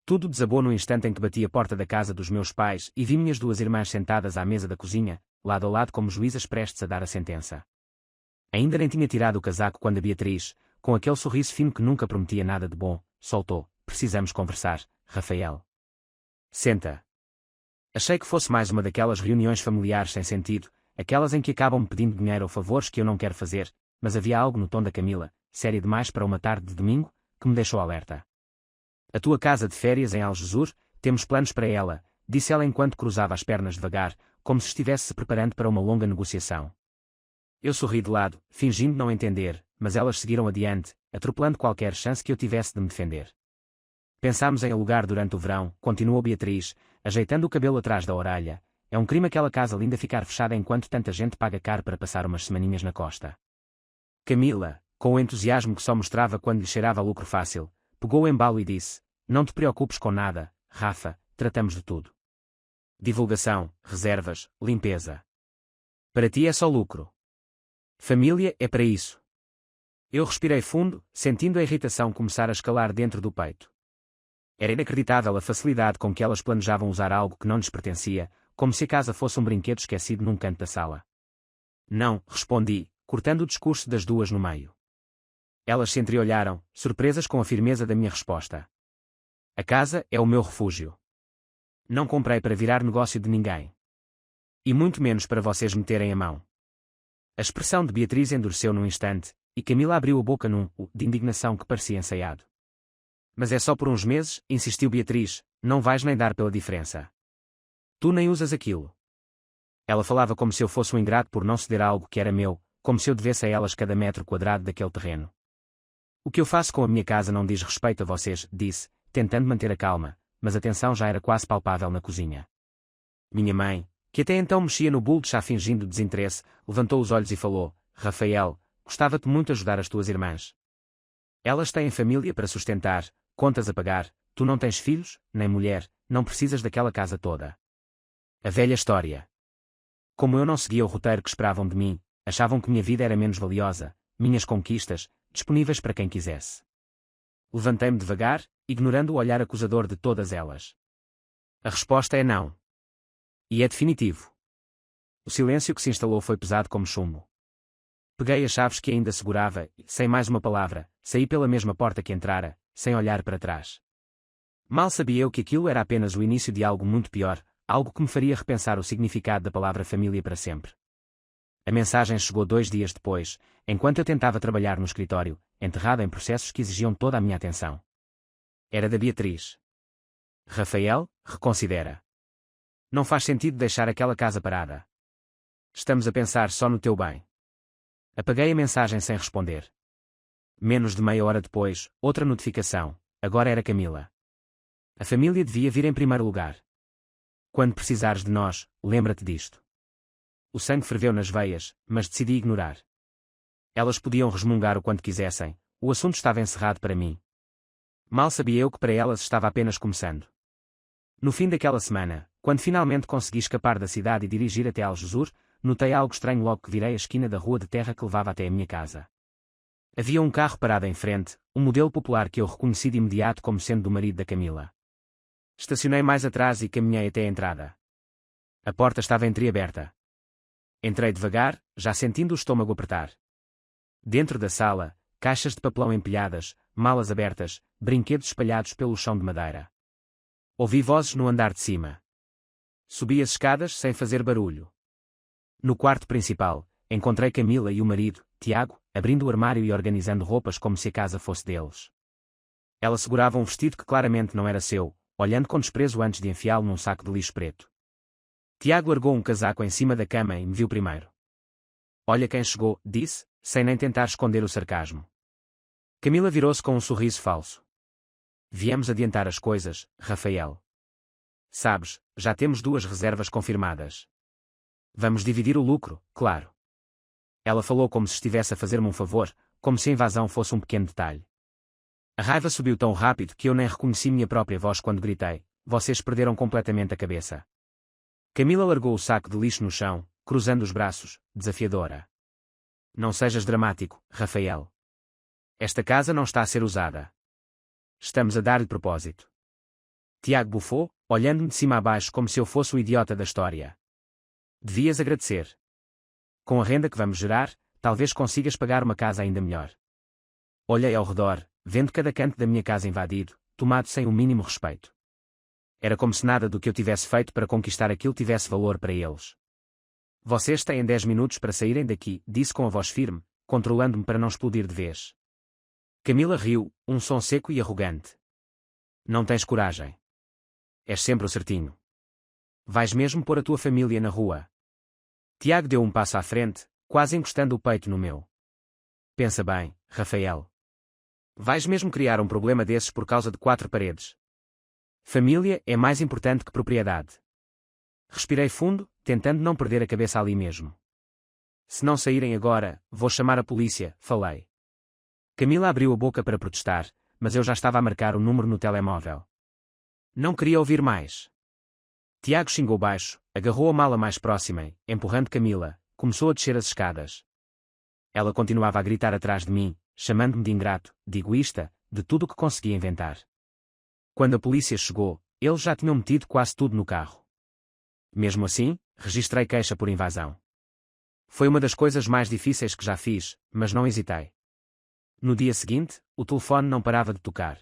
Tudo desabou no instante em que bati a porta da casa dos meus pais e vi minhas duas irmãs sentadas à mesa da cozinha, lado a lado como juízas prestes a dar a sentença. Ainda nem tinha tirado o casaco quando a Beatriz, com aquele sorriso fino que nunca prometia nada de bom, soltou: "Precisamos conversar, Rafael. Senta." Achei que fosse mais uma daquelas reuniões familiares sem sentido, aquelas em que acabam-me pedindo dinheiro ou favores que eu não quero fazer, mas havia algo no tom da Camila, séria demais para uma tarde de domingo, que me deixou alerta. "A tua casa de férias em Algesur, temos planos para ela", disse ela enquanto cruzava as pernas devagar, como se estivesse se preparando para uma longa negociação. Eu sorri de lado, fingindo não entender, mas elas seguiram adiante, atropelando qualquer chance que eu tivesse de me defender. "Pensámos em alugar durante o verão", continuou Beatriz, ajeitando o cabelo atrás da orelha. "É um crime aquela casa linda ficar fechada enquanto tanta gente paga caro para passar umas semaninhas na costa." Camila, com o entusiasmo que só mostrava quando lhe cheirava a lucro fácil, pegou o embalo e disse: "Não te preocupes com nada, Rafa, tratamos de tudo. Divulgação, reservas, limpeza. Para ti é só lucro. Família é para isso." Eu respirei fundo, sentindo a irritação começar a escalar dentro do peito. Era inacreditável a facilidade com que elas planejavam usar algo que não lhes pertencia, como se a casa fosse um brinquedo esquecido num canto da sala. "Não", respondi, cortando o discurso das duas no meio. Elas se entreolharam, surpresas com a firmeza da minha resposta. "A casa é o meu refúgio. Não comprei para virar negócio de ninguém. E muito menos para vocês meterem a mão." A expressão de Beatriz endureceu num instante, e Camila abriu a boca num de indignação que parecia ensaiado. "Mas é só por uns meses", insistiu Beatriz, "não vais nem dar pela diferença. Tu nem usas aquilo." Ela falava como se eu fosse um ingrato por não ceder a algo que era meu, como se eu devesse a elas cada metro quadrado daquele terreno. "O que eu faço com a minha casa não diz respeito a vocês", disse, tentando manter a calma, mas a tensão já era quase palpável na cozinha. Minha mãe, que até então mexia no bolo de chá fingindo desinteresse, levantou os olhos e falou: "Rafael, gostava-te muito ajudar as tuas irmãs. Elas têm família para sustentar, contas a pagar, tu não tens filhos, nem mulher, não precisas daquela casa toda." A velha história. Como eu não seguia o roteiro que esperavam de mim, achavam que minha vida era menos valiosa, minhas conquistas, disponíveis para quem quisesse. Levantei-me devagar, ignorando o olhar acusador de todas elas. A resposta é não. E é definitivo. O silêncio que se instalou foi pesado como chumbo. Peguei as chaves que ainda segurava e, sem mais uma palavra, saí pela mesma porta que entrara, sem olhar para trás. Mal sabia eu que aquilo era apenas o início de algo muito pior, algo que me faria repensar o significado da palavra família para sempre. A mensagem chegou 2 dias depois, enquanto eu tentava trabalhar no escritório, enterrado em processos que exigiam toda a minha atenção. Era da Beatriz. "Rafael, reconsidera. Não faz sentido deixar aquela casa parada. Estamos a pensar só no teu bem." Apaguei a mensagem sem responder. Menos de meia hora depois, outra notificação. Agora era Camila. "A família devia vir em primeiro lugar. Quando precisares de nós, lembra-te disto." O sangue ferveu nas veias, mas decidi ignorar. Elas podiam resmungar o quanto quisessem, o assunto estava encerrado para mim. Mal sabia eu que para elas estava apenas começando. No fim daquela semana, quando finalmente consegui escapar da cidade e dirigir até Algesur, notei algo estranho logo que virei a esquina da rua de terra que levava até a minha casa. Havia um carro parado em frente, um modelo popular que eu reconheci de imediato como sendo do marido da Camila. Estacionei mais atrás e caminhei até a entrada. A porta estava entreaberta. Entrei devagar, já sentindo o estômago apertar. Dentro da sala, caixas de papelão empilhadas, malas abertas, brinquedos espalhados pelo chão de madeira. Ouvi vozes no andar de cima. Subi as escadas sem fazer barulho. No quarto principal, encontrei Camila e o marido, Tiago, abrindo o armário e organizando roupas como se a casa fosse deles. Ela segurava um vestido que claramente não era seu, olhando com desprezo antes de enfiá-lo num saco de lixo preto. Tiago largou um casaco em cima da cama e me viu primeiro. "Olha quem chegou", disse, sem nem tentar esconder o sarcasmo. Camila virou-se com um sorriso falso. "Viemos adiantar as coisas, Rafael. Sabes, já temos 2 reservas confirmadas. Vamos dividir o lucro, claro." Ela falou como se estivesse a fazer-me um favor, como se a invasão fosse um pequeno detalhe. A raiva subiu tão rápido que eu nem reconheci minha própria voz quando gritei: "Vocês perderam completamente a cabeça." Camila largou o saco de lixo no chão, cruzando os braços, desafiadora. "Não sejas dramático, Rafael. Esta casa não está a ser usada. Estamos a dar-lhe propósito." Tiago bufou, olhando-me de cima a baixo como se eu fosse o idiota da história. Devias agradecer. Com a renda que vamos gerar, talvez consigas pagar uma casa ainda melhor. Olhei ao redor, vendo cada canto da minha casa invadido, tomado sem o mínimo respeito. Era como se nada do que eu tivesse feito para conquistar aquilo tivesse valor para eles. Vocês têm 10 minutos para saírem daqui, disse com a voz firme, controlando-me para não explodir de vez. Camila riu, um som seco e arrogante. Não tens coragem. És sempre o certinho. Vais mesmo pôr a tua família na rua. Tiago deu um passo à frente, quase encostando o peito no meu. Pensa bem, Rafael. Vais mesmo criar um problema desses por causa de 4 paredes. Família é mais importante que propriedade. Respirei fundo, tentando não perder a cabeça ali mesmo. Se não saírem agora, vou chamar a polícia, falei. Camila abriu a boca para protestar, mas eu já estava a marcar o número no telemóvel. Não queria ouvir mais. Tiago xingou baixo, agarrou a mala mais próxima e, empurrando Camila, começou a descer as escadas. Ela continuava a gritar atrás de mim, chamando-me de ingrato, de egoísta, de tudo o que conseguia inventar. Quando a polícia chegou, eles já tinham metido quase tudo no carro. Mesmo assim, registrei queixa por invasão. Foi uma das coisas mais difíceis que já fiz, mas não hesitei. No dia seguinte, o telefone não parava de tocar.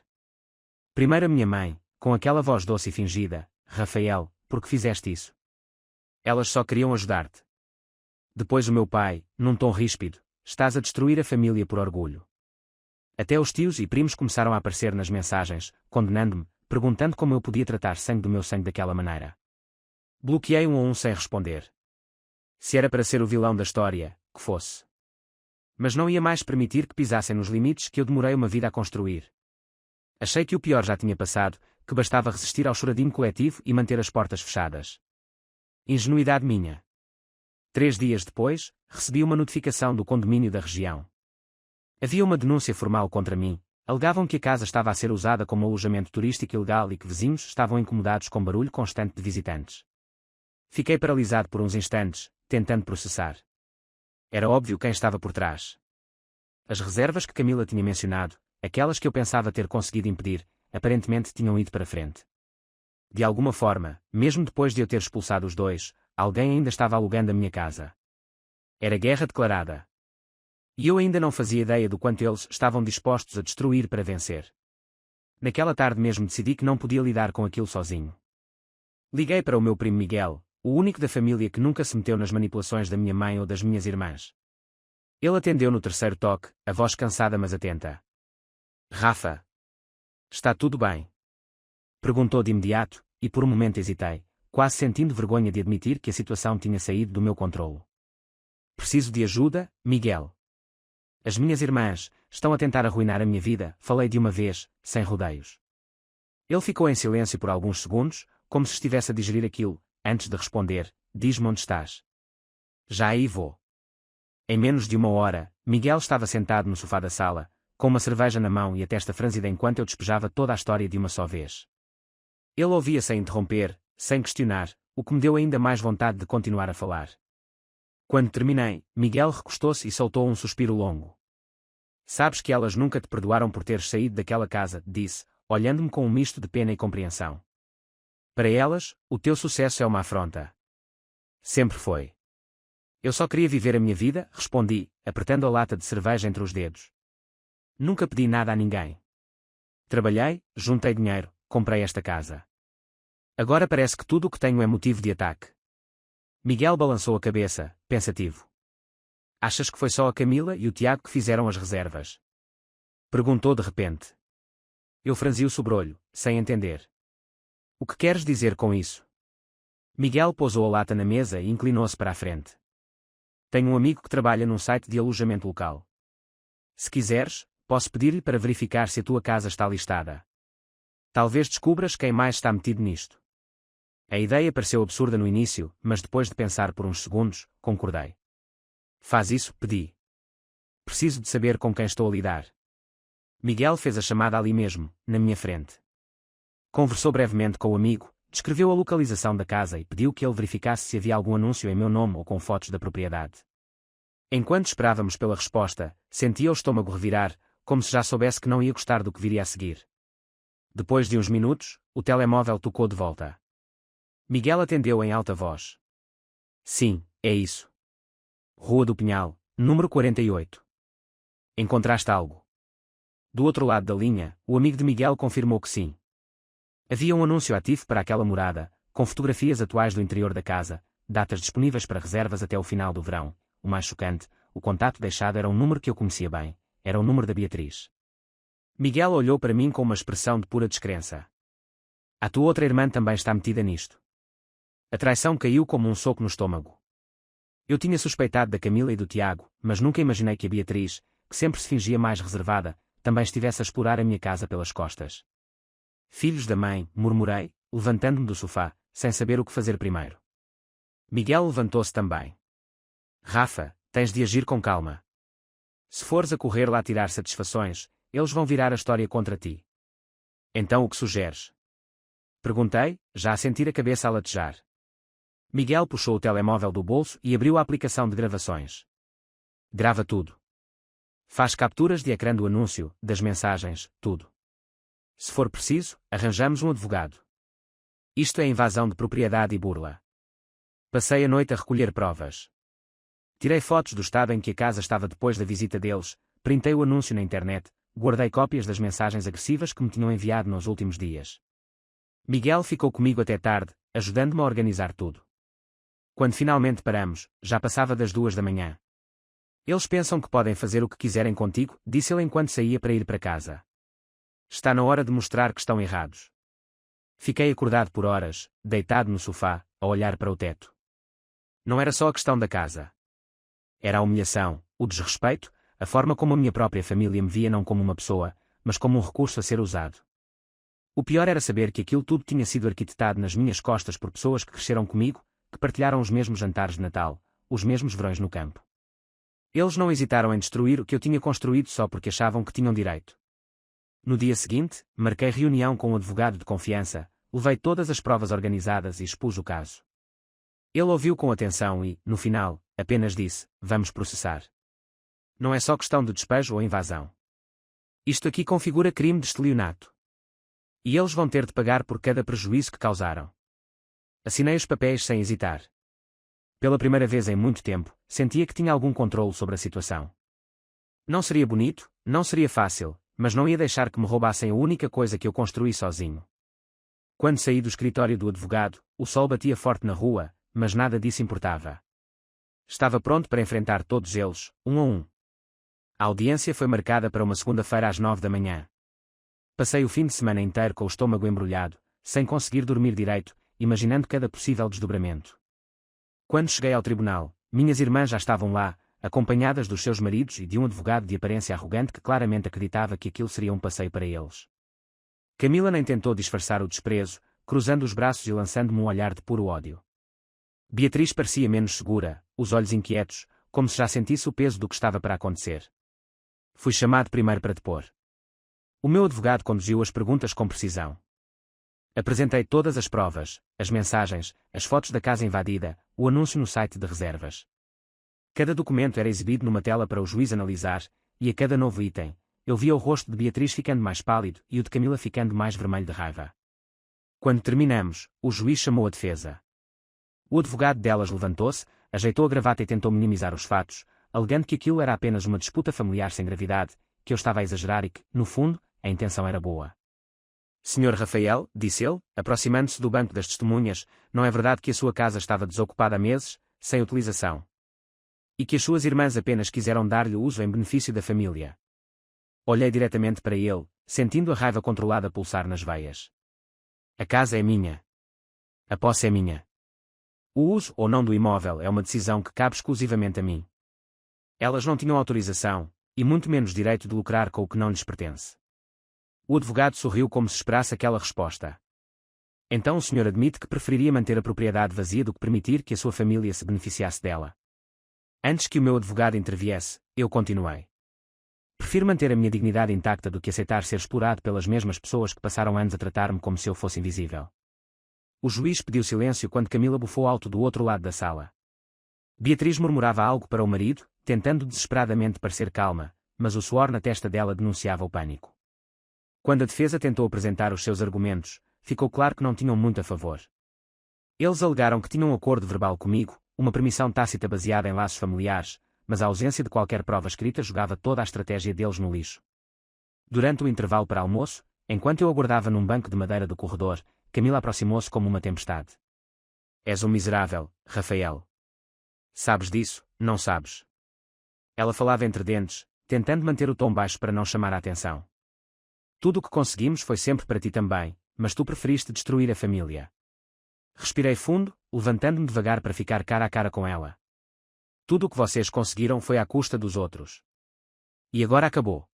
Primeiro a minha mãe, com aquela voz doce e fingida, Rafael, por que fizeste isso? Elas só queriam ajudar-te. Depois o meu pai, num tom ríspido, estás a destruir a família por orgulho. Até os tios e primos começaram a aparecer nas mensagens, condenando-me, perguntando como eu podia tratar sangue do meu sangue daquela maneira. Bloqueei um a um sem responder. Se era para ser o vilão da história, que fosse. Mas não ia mais permitir que pisassem nos limites que eu demorei uma vida a construir. Achei que o pior já tinha passado, que bastava resistir ao choradinho coletivo e manter as portas fechadas. Ingenuidade minha. 3 dias depois, recebi uma notificação do condomínio da região. Havia uma denúncia formal contra mim, alegavam que a casa estava a ser usada como alojamento turístico ilegal e que vizinhos estavam incomodados com barulho constante de visitantes. Fiquei paralisado por uns instantes, tentando processar. Era óbvio quem estava por trás. As reservas que Camila tinha mencionado, aquelas que eu pensava ter conseguido impedir, aparentemente tinham ido para frente. De alguma forma, mesmo depois de eu ter expulsado os dois, alguém ainda estava alugando a minha casa. Era guerra declarada. E eu ainda não fazia ideia do quanto eles estavam dispostos a destruir para vencer. Naquela tarde mesmo decidi que não podia lidar com aquilo sozinho. Liguei para o meu primo Miguel, o único da família que nunca se meteu nas manipulações da minha mãe ou das minhas irmãs. Ele atendeu no terceiro toque, a voz cansada mas atenta. Rafa. Está tudo bem? Perguntou de imediato, e por um momento hesitei, quase sentindo vergonha de admitir que a situação tinha saído do meu controlo. Preciso de ajuda, Miguel. As minhas irmãs estão a tentar arruinar a minha vida, falei de uma vez, sem rodeios. Ele ficou em silêncio por alguns segundos, como se estivesse a digerir aquilo, antes de responder, diz-me onde estás. Já aí vou. Em menos de 1 hora, Miguel estava sentado no sofá da sala, com uma cerveja na mão e a testa franzida enquanto eu despejava toda a história de uma só vez. Ele ouvia sem interromper, sem questionar, o que me deu ainda mais vontade de continuar a falar. Quando terminei, Miguel recostou-se e soltou um suspiro longo. Sabes que elas nunca te perdoaram por teres saído daquela casa, disse, olhando-me com um misto de pena e compreensão. Para elas, o teu sucesso é uma afronta. Sempre foi. Eu só queria viver a minha vida, respondi, apertando a lata de cerveja entre os dedos. Nunca pedi nada a ninguém. Trabalhei, juntei dinheiro, comprei esta casa. Agora parece que tudo o que tenho é motivo de ataque. Miguel balançou a cabeça, pensativo. Achas que foi só a Camila e o Tiago que fizeram as reservas? Perguntou de repente. Eu franzi o sobrolho, sem entender. O que queres dizer com isso? Miguel pousou a lata na mesa e inclinou-se para a frente. Tenho um amigo que trabalha num site de alojamento local. Se quiseres, posso pedir-lhe para verificar se a tua casa está listada. Talvez descubras quem mais está metido nisto. A ideia pareceu absurda no início, mas depois de pensar por uns segundos, concordei. Faz isso, pedi. Preciso de saber com quem estou a lidar. Miguel fez a chamada ali mesmo, na minha frente. Conversou brevemente com o amigo, descreveu a localização da casa e pediu que ele verificasse se havia algum anúncio em meu nome ou com fotos da propriedade. Enquanto esperávamos pela resposta, sentia o estômago revirar, como se já soubesse que não ia gostar do que viria a seguir. Depois de uns minutos, o telemóvel tocou de volta. Miguel atendeu em alta voz. Sim, é isso. Rua do Pinhal, número 48. Encontraste algo? Do outro lado da linha, o amigo de Miguel confirmou que sim. Havia um anúncio ativo para aquela morada, com fotografias atuais do interior da casa, datas disponíveis para reservas até o final do verão. O mais chocante, o contato deixado era um número que eu conhecia bem, era o número da Beatriz. Miguel olhou para mim com uma expressão de pura descrença. A tua outra irmã também está metida nisto. A traição caiu como um soco no estômago. Eu tinha suspeitado da Camila e do Tiago, mas nunca imaginei que a Beatriz, que sempre se fingia mais reservada, também estivesse a explorar a minha casa pelas costas. Filhos da mãe, murmurei, levantando-me do sofá, sem saber o que fazer primeiro. Miguel levantou-se também. Rafa, tens de agir com calma. Se fores a correr lá tirar satisfações, eles vão virar a história contra ti. Então o que sugeres? Perguntei, já a sentir a cabeça a latejar. Miguel puxou o telemóvel do bolso e abriu a aplicação de gravações. Grava tudo. Faz capturas de ecrã do anúncio, das mensagens, tudo. Se for preciso, arranjamos um advogado. Isto é invasão de propriedade e burla. Passei a noite a recolher provas. Tirei fotos do estado em que a casa estava depois da visita deles, printei o anúncio na internet, guardei cópias das mensagens agressivas que me tinham enviado nos últimos dias. Miguel ficou comigo até tarde, ajudando-me a organizar tudo. Quando finalmente paramos, já passava das 2 da manhã. Eles pensam que podem fazer o que quiserem contigo, disse ele enquanto saía para ir para casa. Está na hora de mostrar que estão errados. Fiquei acordado por horas, deitado no sofá, a olhar para o teto. Não era só a questão da casa. Era a humilhação, o desrespeito, a forma como a minha própria família me via não como uma pessoa, mas como um recurso a ser usado. O pior era saber que aquilo tudo tinha sido arquitetado nas minhas costas por pessoas que cresceram comigo, que partilharam os mesmos jantares de Natal, os mesmos verões no campo. Eles não hesitaram em destruir o que eu tinha construído só porque achavam que tinham direito. No dia seguinte, marquei reunião com um advogado de confiança, levei todas as provas organizadas e expus o caso. Ele ouviu com atenção e, no final, apenas disse, vamos processar. Não é só questão de despejo ou invasão. Isto aqui configura crime de estelionato. E eles vão ter de pagar por cada prejuízo que causaram. Assinei os papéis sem hesitar. Pela primeira vez em muito tempo, sentia que tinha algum controle sobre a situação. Não seria bonito, não seria fácil, mas não ia deixar que me roubassem a única coisa que eu construí sozinho. Quando saí do escritório do advogado, o sol batia forte na rua, mas nada disso importava. Estava pronto para enfrentar todos eles, um a um. A audiência foi marcada para uma segunda-feira às 9 da manhã. Passei o fim de semana inteiro com o estômago embrulhado, sem conseguir dormir direito, imaginando cada possível desdobramento. Quando cheguei ao tribunal, minhas irmãs já estavam lá, acompanhadas dos seus maridos e de um advogado de aparência arrogante que claramente acreditava que aquilo seria um passeio para eles. Camila nem tentou disfarçar o desprezo, cruzando os braços e lançando-me um olhar de puro ódio. Beatriz parecia menos segura, os olhos inquietos, como se já sentisse o peso do que estava para acontecer. Fui chamado primeiro para depor. O meu advogado conduziu as perguntas com precisão. Apresentei todas as provas, as mensagens, as fotos da casa invadida, o anúncio no site de reservas. Cada documento era exibido numa tela para o juiz analisar, e a cada novo item, eu via o rosto de Beatriz ficando mais pálido e o de Camila ficando mais vermelho de raiva. Quando terminamos, o juiz chamou a defesa. O advogado delas levantou-se, ajeitou a gravata e tentou minimizar os fatos, alegando que aquilo era apenas uma disputa familiar sem gravidade, que eu estava a exagerar e que, no fundo, a intenção era boa. Senhor Rafael, disse ele, aproximando-se do banco das testemunhas, não é verdade que a sua casa estava desocupada há meses, sem utilização? E que as suas irmãs apenas quiseram dar-lhe uso em benefício da família? Olhei diretamente para ele, sentindo a raiva controlada pulsar nas veias. A casa é minha. A posse é minha. O uso ou não do imóvel é uma decisão que cabe exclusivamente a mim. Elas não tinham autorização, e muito menos direito de lucrar com o que não lhes pertence. O advogado sorriu como se esperasse aquela resposta. Então o senhor admite que preferiria manter a propriedade vazia do que permitir que a sua família se beneficiasse dela. Antes que o meu advogado interviesse, eu continuei. Prefiro manter a minha dignidade intacta do que aceitar ser explorado pelas mesmas pessoas que passaram anos a tratar-me como se eu fosse invisível. O juiz pediu silêncio quando Camila bufou alto do outro lado da sala. Beatriz murmurava algo para o marido, tentando desesperadamente parecer calma, mas o suor na testa dela denunciava o pânico. Quando a defesa tentou apresentar os seus argumentos, ficou claro que não tinham muito a favor. Eles alegaram que tinham um acordo verbal comigo, uma permissão tácita baseada em laços familiares, mas a ausência de qualquer prova escrita jogava toda a estratégia deles no lixo. Durante o intervalo para almoço, enquanto eu aguardava num banco de madeira do corredor, Camila aproximou-se como uma tempestade. És um miserável, Rafael. Sabes disso, não sabes? Ela falava entre dentes, tentando manter o tom baixo para não chamar a atenção. Tudo o que conseguimos foi sempre para ti também, mas tu preferiste destruir a família. Respirei fundo, levantando-me devagar para ficar cara a cara com ela. Tudo o que vocês conseguiram foi à custa dos outros. E agora acabou.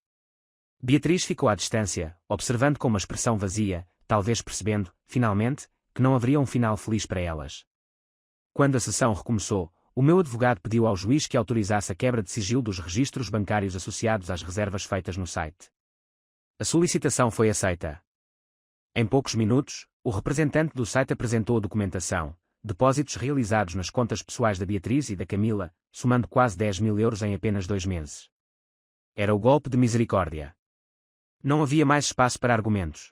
Beatriz ficou à distância, observando com uma expressão vazia, talvez percebendo, finalmente, que não haveria um final feliz para elas. Quando a sessão recomeçou, o meu advogado pediu ao juiz que autorizasse a quebra de sigilo dos registros bancários associados às reservas feitas no site. A solicitação foi aceita. Em poucos minutos, o representante do site apresentou a documentação, depósitos realizados nas contas pessoais da Beatriz e da Camila, somando quase 10.000 euros em apenas 2 meses. Era o golpe de misericórdia. Não havia mais espaço para argumentos.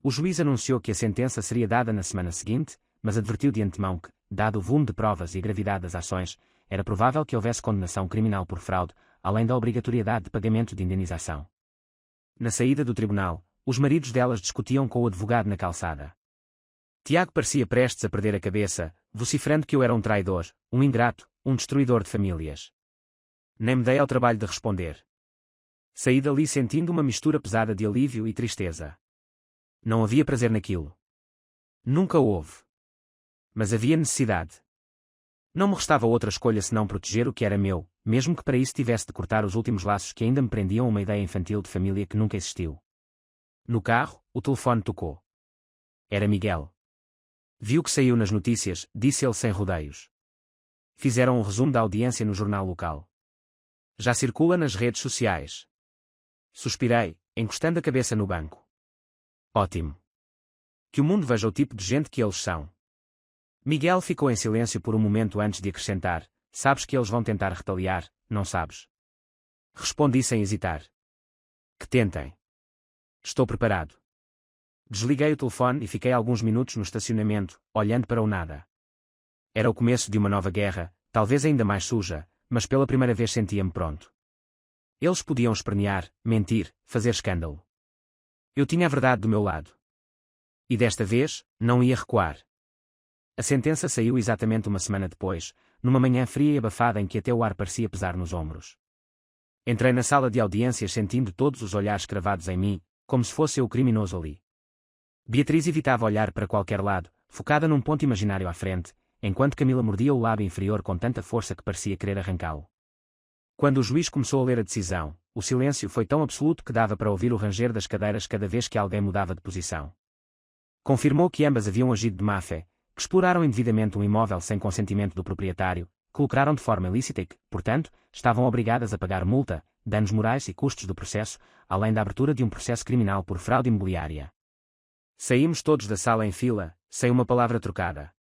O juiz anunciou que a sentença seria dada na semana seguinte, mas advertiu de antemão que, dado o volume de provas e a gravidade das ações, era provável que houvesse condenação criminal por fraude, além da obrigatoriedade de pagamento de indenização. Na saída do tribunal, os maridos delas discutiam com o advogado na calçada. Tiago parecia prestes a perder a cabeça, vociferando que eu era um traidor, um ingrato, um destruidor de famílias. Nem me dei ao trabalho de responder. Saí dali sentindo uma mistura pesada de alívio e tristeza. Não havia prazer naquilo. Nunca houve. Mas havia necessidade. Não me restava outra escolha senão proteger o que era meu, mesmo que para isso tivesse de cortar os últimos laços que ainda me prendiam a uma ideia infantil de família que nunca existiu. No carro, o telefone tocou. Era Miguel. Viu que saiu nas notícias, disse ele sem rodeios. Fizeram um resumo da audiência no jornal local. Já circula nas redes sociais. Suspirei, encostando a cabeça no banco. Ótimo. Que o mundo veja o tipo de gente que eles são. Miguel ficou em silêncio por um momento antes de acrescentar: sabes que eles vão tentar retaliar, não sabes? Respondi sem hesitar. Que tentem. Estou preparado. Desliguei o telefone e fiquei alguns minutos no estacionamento, olhando para o nada. Era o começo de uma nova guerra, talvez ainda mais suja, mas pela primeira vez sentia-me pronto. Eles podiam espernear, mentir, fazer escândalo. Eu tinha a verdade do meu lado. E desta vez, não ia recuar. A sentença saiu exatamente uma semana depois, numa manhã fria e abafada em que até o ar parecia pesar nos ombros. Entrei na sala de audiências sentindo todos os olhares cravados em mim, como se fosse eu o criminoso ali. Beatriz evitava olhar para qualquer lado, focada num ponto imaginário à frente, enquanto Camila mordia o lábio inferior com tanta força que parecia querer arrancá-lo. Quando o juiz começou a ler a decisão, o silêncio foi tão absoluto que dava para ouvir o ranger das cadeiras cada vez que alguém mudava de posição. Confirmou que ambas haviam agido de má fé, que exploraram indevidamente um imóvel sem consentimento do proprietário, que lucraram de forma ilícita e que, portanto, estavam obrigadas a pagar multa, danos morais e custos do processo, além da abertura de um processo criminal por fraude imobiliária. Saímos todos da sala em fila, sem uma palavra trocada.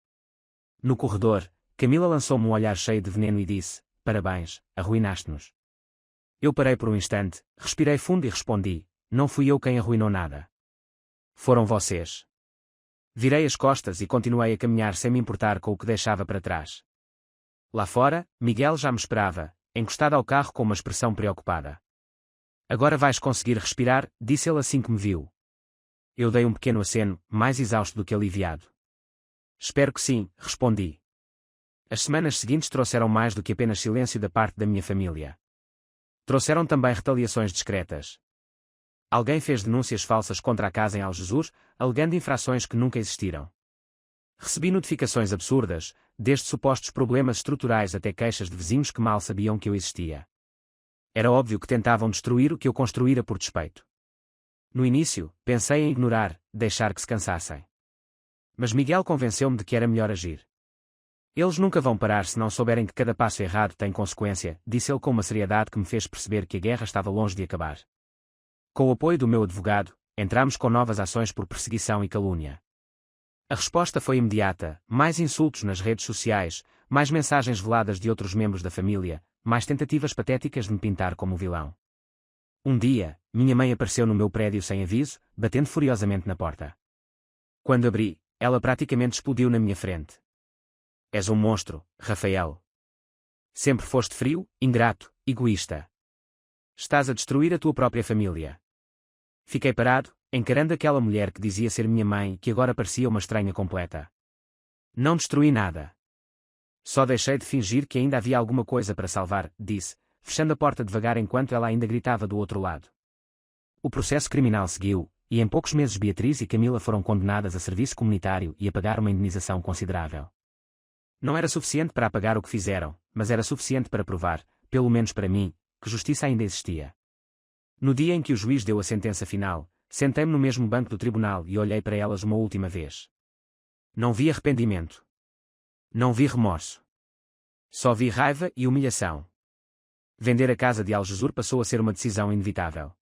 No corredor, Camila lançou-me um olhar cheio de veneno e disse: parabéns, arruinaste-nos. Eu parei por um instante, respirei fundo e respondi: não fui eu quem arruinou nada. Foram vocês. Virei as costas e continuei a caminhar sem me importar com o que deixava para trás. Lá fora, Miguel já me esperava, encostado ao carro com uma expressão preocupada. Agora vais conseguir respirar, disse ele assim que me viu. Eu dei um pequeno aceno, mais exausto do que aliviado. Espero que sim, respondi. As semanas seguintes trouxeram mais do que apenas silêncio da parte da minha família. Trouxeram também retaliações discretas. Alguém fez denúncias falsas contra a casa em Algesur, alegando infrações que nunca existiram. Recebi notificações absurdas, desde supostos problemas estruturais até queixas de vizinhos que mal sabiam que eu existia. Era óbvio que tentavam destruir o que eu construíra por despeito. No início, pensei em ignorar, deixar que se cansassem. Mas Miguel convenceu-me de que era melhor agir. Eles nunca vão parar se não souberem que cada passo errado tem consequência, disse ele com uma seriedade que me fez perceber que a guerra estava longe de acabar. Com o apoio do meu advogado, entramos com novas ações por perseguição e calúnia. A resposta foi imediata: mais insultos nas redes sociais, mais mensagens veladas de outros membros da família, mais tentativas patéticas de me pintar como vilão. Um dia, minha mãe apareceu no meu prédio sem aviso, batendo furiosamente na porta. Quando abri, ela praticamente explodiu na minha frente. És um monstro, Rafael. Sempre foste frio, ingrato, egoísta. Estás a destruir a tua própria família. Fiquei parado, encarando aquela mulher que dizia ser minha mãe e que agora parecia uma estranha completa. Não destruí nada. Só deixei de fingir que ainda havia alguma coisa para salvar, disse, fechando a porta devagar enquanto ela ainda gritava do outro lado. O processo criminal seguiu, e em poucos meses Beatriz e Camila foram condenadas a serviço comunitário e a pagar uma indenização considerável. Não era suficiente para apagar o que fizeram, mas era suficiente para provar, pelo menos para mim, que justiça ainda existia. No dia em que o juiz deu a sentença final, sentei-me no mesmo banco do tribunal e olhei para elas uma última vez. Não vi arrependimento. Não vi remorso. Só vi raiva e humilhação. Vender a casa de Algesur passou a ser uma decisão inevitável.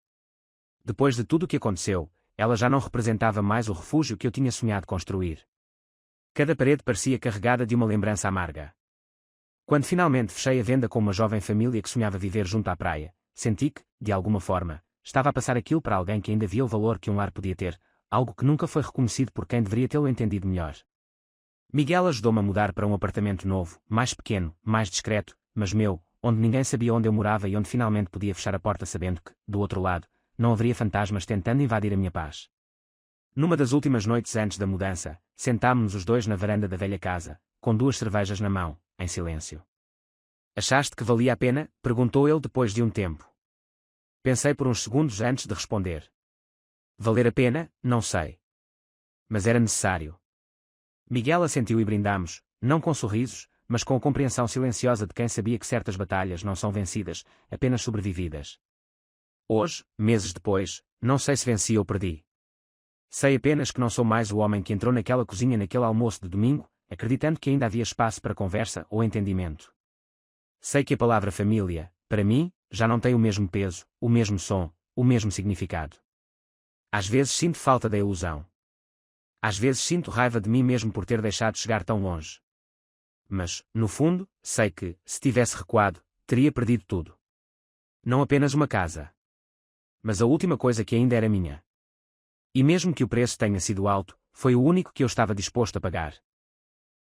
Depois de tudo o que aconteceu, ela já não representava mais o refúgio que eu tinha sonhado construir. Cada parede parecia carregada de uma lembrança amarga. Quando finalmente fechei a venda com uma jovem família que sonhava viver junto à praia, senti que, de alguma forma, estava a passar aquilo para alguém que ainda via o valor que um lar podia ter, algo que nunca foi reconhecido por quem deveria tê-lo entendido melhor. Miguel ajudou-me a mudar para um apartamento novo, mais pequeno, mais discreto, mas meu, onde ninguém sabia onde eu morava e onde finalmente podia fechar a porta sabendo que, do outro lado, não haveria fantasmas tentando invadir a minha paz. Numa das últimas noites antes da mudança, sentámo-nos os dois na varanda da velha casa, com 2 cervejas na mão, em silêncio. Achaste que valia a pena? Perguntou ele depois de um tempo. Pensei por uns segundos antes de responder. Valer a pena? Não sei. Mas era necessário. Miguel assentiu e brindamos, não com sorrisos, mas com a compreensão silenciosa de quem sabia que certas batalhas não são vencidas, apenas sobrevividas. Hoje, meses depois, não sei se venci ou perdi. Sei apenas que não sou mais o homem que entrou naquela cozinha naquele almoço de domingo, acreditando que ainda havia espaço para conversa ou entendimento. Sei que a palavra família, para mim, já não tem o mesmo peso, o mesmo som, o mesmo significado. Às vezes sinto falta da ilusão. Às vezes sinto raiva de mim mesmo por ter deixado chegar tão longe. Mas, no fundo, sei que, se tivesse recuado, teria perdido tudo. Não apenas uma casa. Mas a última coisa que ainda era minha. E mesmo que o preço tenha sido alto, foi o único que eu estava disposto a pagar.